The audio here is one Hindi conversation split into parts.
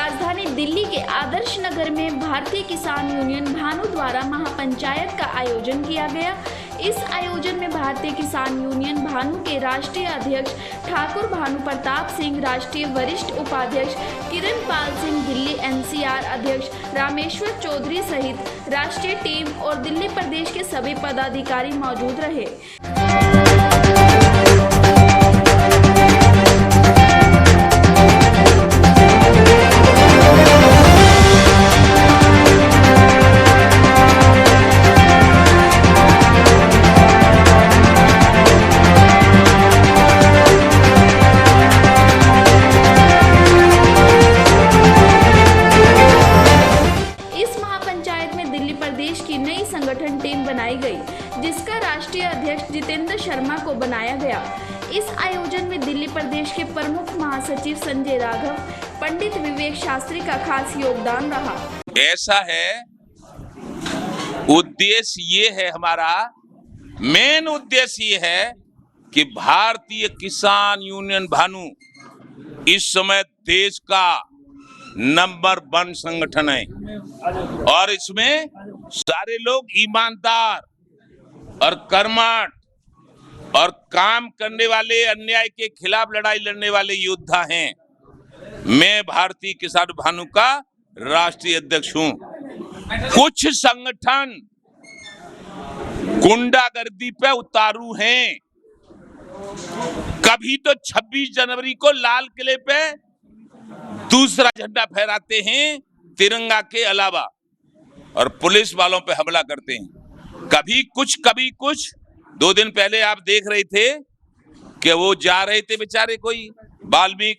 राजधानी दिल्ली के आदर्श नगर में भारतीय किसान यूनियन भानु द्वारा महापंचायत का आयोजन किया गया। इस आयोजन में भारतीय किसान यूनियन भानु के राष्ट्रीय अध्यक्ष ठाकुर भानु प्रताप सिंह, राष्ट्रीय वरिष्ठ उपाध्यक्ष किरण पाल सिंह, दिल्ली एनसीआर अध्यक्ष रामेश्वर चौधरी सहित राष्ट्रीय टीम और दिल्ली प्रदेश के सभी पदाधिकारी मौजूद रहे। प्रदेश की नई संगठन टीम बनाई गई, जिसका राष्ट्रीय अध्यक्ष जितेंद्र शर्मा को बनाया गया। इस आयोजन में दिल्ली प्रदेश के प्रमुख महासचिव संजय राघव, पंडित विवेक शास्त्री का खास योगदान रहा। ऐसा है, उद्देश्य ये है, हमारा मेन उद्देश्य ये है कि भारतीय किसान यूनियन भानु इस समय देश का नंबर 1 संगठन है और इसमें सारे लोग ईमानदार और कर्मठ और काम करने वाले, अन्याय के खिलाफ लड़ाई लड़ने वाले योद्धा हैं। मैं भारतीय किसान भानु का राष्ट्रीय अध्यक्ष हूं। कुछ संगठन गुंडागर्दी पे उतारू हैं। कभी तो 26 जनवरी को लाल किले पे दूसरा झंडा फहराते हैं तिरंगा के अलावा और पुलिस वालों पे हमला करते हैं। कभी कुछ 2 दिन पहले आप देख रहे थे कि वो जा रहे थे बेचारे कोई वाल्मीकि,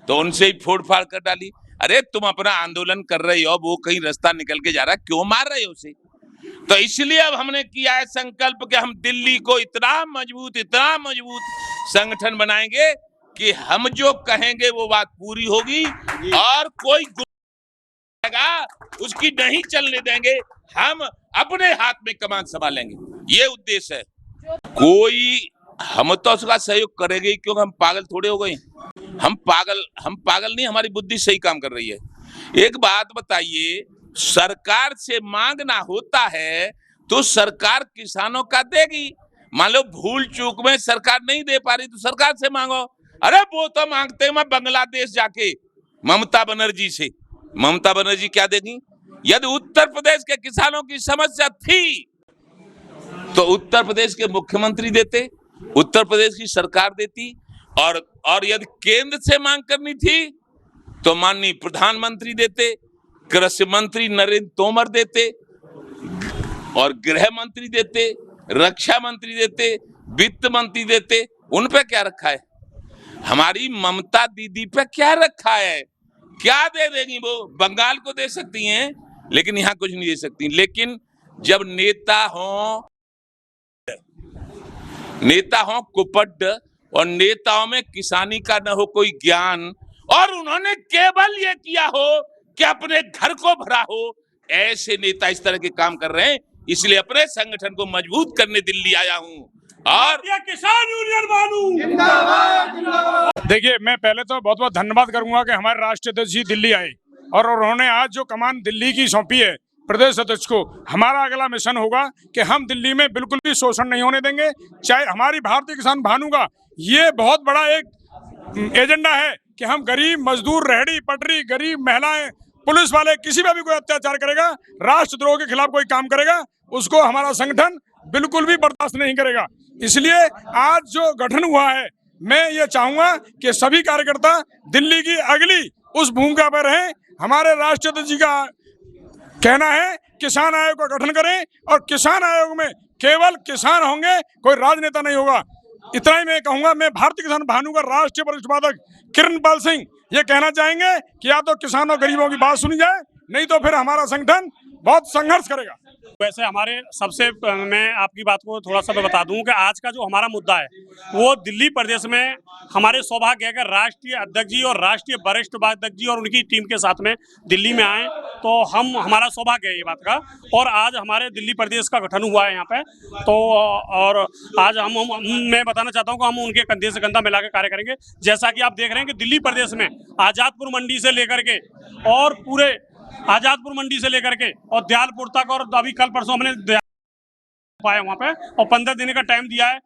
तो उनसे ही फोड़ फाड़ कर डाली। अरे तुम अपना आंदोलन कर रहे हो, वो कहीं रास्ता निकल के जा रहा है, क्यों मार रहे हो उसे? तो इसलिए अब हमने किया है संकल्प कि हम दिल्ली को इतना मजबूत संगठन बनाएंगे कि हम जो कहेंगे वो बात पूरी होगी और कोई उसकी नहीं चलने देंगे। हम अपने हाथ में कमान संभालेंगे, ये उद्देश्य है। कोई हम तो उसका सहयोग करेंगे क्योंकि हम पागल थोड़े हो गए। हम पागल नहीं, हमारी बुद्धि सही काम कर रही है। एक बात बताइए, सरकार से मांगना होता है तो सरकार किसानों का देगी। मान लो भूल चूक में सरकार नहीं दे पा रही तो सरकार से मांगो। अरे वो तो मांगते हैं, मैं बांग्लादेश जाके ममता बनर्जी से। ममता बनर्जी क्या देगी? यदि उत्तर प्रदेश के किसानों की समस्या थी तो उत्तर प्रदेश के मुख्यमंत्री देते, उत्तर प्रदेश की सरकार देती, और यदि केंद्र से मांग करनी थी तो माननीय प्रधानमंत्री देते, कृषि मंत्री नरेंद्र तोमर देते और गृह मंत्री देते, रक्षा मंत्री देते, वित्त मंत्री देते। उन पे क्या रखा है? हमारी ममता दीदी पे क्या रखा है? क्या दे देंगी वो? बंगाल को दे सकती हैं लेकिन यहाँ कुछ नहीं दे सकती। लेकिन जब नेता हो कुपड और नेताओं में किसानी का न हो कोई ज्ञान और उन्होंने केवल ये किया हो कि अपने घर को भरा हो, ऐसे नेता इस तरह के काम कर रहे हैं। इसलिए अपने संगठन को मजबूत करने दिल्ली आया हूँ। और किसान यूनियन भानु जिंदाबाद। देखिए, मैं पहले तो बहुत बहुत धन्यवाद करूंगा कि हमारे राष्ट्रीय अध्यक्ष जी दिल्ली आए और उन्होंने आज जो कमान दिल्ली की सौंपी है प्रदेश अध्यक्ष को। हमारा अगला मिशन होगा कि हम दिल्ली में बिल्कुल भी शोषण नहीं होने देंगे। चाहे हमारी भारतीय किसान भानु का ये बहुत बड़ा एक एजेंडा है कि हम गरीब मजदूर, रेहड़ी पटरी, गरीब महिलाएं, पुलिस वाले, किसी पर भी कोई अत्याचार करेगा, राष्ट्रद्रोह के खिलाफ कोई काम करेगा, उसको हमारा संगठन बिल्कुल भी बर्दाश्त नहीं करेगा। इसलिए आज जो गठन हुआ है, मैं ये चाहूंगा कि सभी कार्यकर्ता दिल्ली की अगली उस भूमिका पर रहें। हमारे राष्ट्रीय अध्यक्ष जी का कहना है किसान आयोग का गठन करें और किसान आयोग में केवल किसान होंगे, कोई राजनेता नहीं होगा। इतना ही मैं कहूंगा। मैं भारतीय किसान भानु का राष्ट्रीय वरिष्ठ उपाध्यक्ष किरण पाल सिंह ये कहना चाहेंगे कि या तो किसानों गरीबों की बात सुनी जाए, नहीं तो फिर हमारा संगठन बहुत संघर्ष करेगा। वैसे हमारे सबसे मैं आपकी बात को थोड़ा सा मैं बता दूं कि आज का जो हमारा मुद्दा है वो दिल्ली प्रदेश में हमारे सौभाग्य है कि राष्ट्रीय अध्यक्ष जी और राष्ट्रीय वरिष्ठ उपाध्यक्ष जी और उनकी टीम के साथ में दिल्ली में आए, तो हमारा सौभाग्य है ये बात का। और आज हमारे दिल्ली प्रदेश का गठन हुआ है यहाँ पे, तो और आज मैं बताना चाहता हूँ कि हम उनके कंधे से कंधा मिला के कार्य करेंगे। जैसा कि आप देख रहे हैं कि दिल्ली प्रदेश में आजादपुर मंडी से लेकर के और पूरे आजादपुर मंडी से लेकर के और दयालपुर तक, और अभी कल परसों हमने पाया वहाँ पे, और 15 दिन का टाइम दिया है।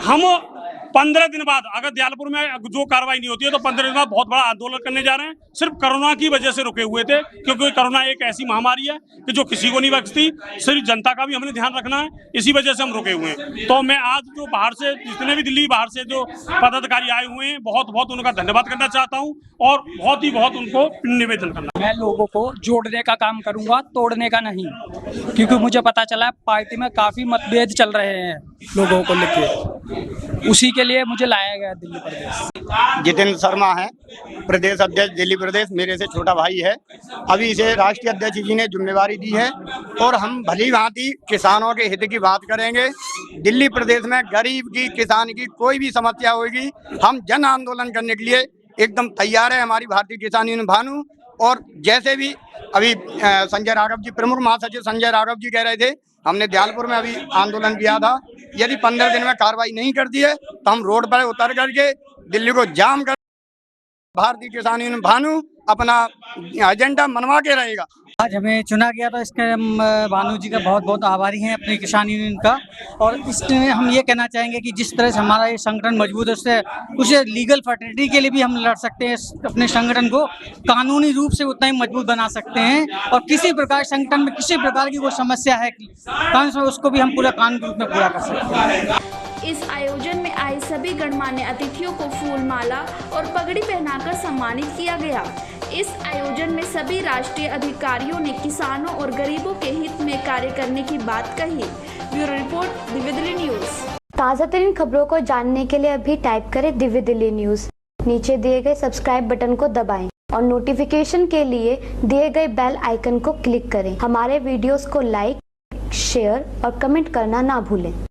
हम 15 दिन बाद अगर दयालपुर में जो कार्रवाई नहीं होती है तो 15 दिन बाद बहुत बड़ा आंदोलन करने जा रहे हैं। सिर्फ कोरोना की वजह से रुके हुए थे, क्योंकि कोरोना एक ऐसी महामारी है कि जो किसी को नहीं बख्शती, सिर्फ जनता का भी हमने ध्यान रखना है, इसी वजह से हम रुके हुए हैं। तो मैं आज जो बाहर से जितने भी दिल्ली बाहर से जो पदाधिकारी आए हुए हैं, बहुत बहुत उनका धन्यवाद करना चाहता हूँ और बहुत उनको निवेदन करना। मैं लोगों को जोड़ने का काम करूंगा, तोड़ने का नहीं, क्योंकि मुझे पता चला पार्टी में काफी मतभेद चल रहे हैं लोगों को लेके, उसी के लिए मुझे लाया गया दिल्ली प्रदेश। जितेंद्र शर्मा है, प्रदेश अध्यक्ष दिल्ली प्रदेश, मेरे से छोटा भाई है। अभी इसे राष्ट्रीय अध्यक्ष जी ने जिम्मेवारी दी है और हम भली भांति किसानों के हित की बात करेंगे। दिल्ली प्रदेश में गरीब की, किसान की कोई भी समस्या होगी, हम जन आंदोलन करने के लिए एकदम तैयार है हमारी भारतीय किसान यूनियन भानु। और जैसे भी अभी संजय राघव जी, प्रमुख महासचिव संजय राघव जी कह रहे थे, हमने दयालपुर में अभी आंदोलन किया था, यदि 15 दिन में कार्रवाई नहीं करती है तो हम रोड पर उतर करके दिल्ली को जाम कर भारतीय किसान यूनियन भानु अपना एजेंडा मनवा के रहेगा। आज हमें चुना गया था, इसके हम भानु जी का बहुत बहुत आभारी हैं, अपने किसान यूनियन का। और इसमें हम ये कहना चाहेंगे कि जिस तरह से हमारा ये संगठन मजबूत है, उससे उसे लीगल फर्टिलिटी के लिए भी हम लड़ सकते हैं। अपने संगठन को कानूनी रूप से उतना ही मजबूत बना सकते हैं, और किसी प्रकार संगठन में किसी प्रकार की कोई समस्या है कानून, उसको भी हम पूरा कानून के रूप में पूरा कर सकते हैं। इस आयोजन में आए सभी गणमान्य अतिथियों को फूल माला और पगड़ी पहनाकर सम्मानित किया गया। इस आयोजन में सभी राष्ट्रीय अधिकारियों ने किसानों और गरीबों के हित में कार्य करने की बात कही। Bureau report, Divya Delhi news. ताज़ा तरीन खबरों को जानने के लिए अभी टाइप करें दिव्य दिल्ली न्यूज। नीचे दिए गए सब्सक्राइब बटन को दबाएं और नोटिफिकेशन के लिए दिए गए बेल आइकन को क्लिक करें। हमारे वीडियोस को लाइक, शेयर और कमेंट करना ना भूलें।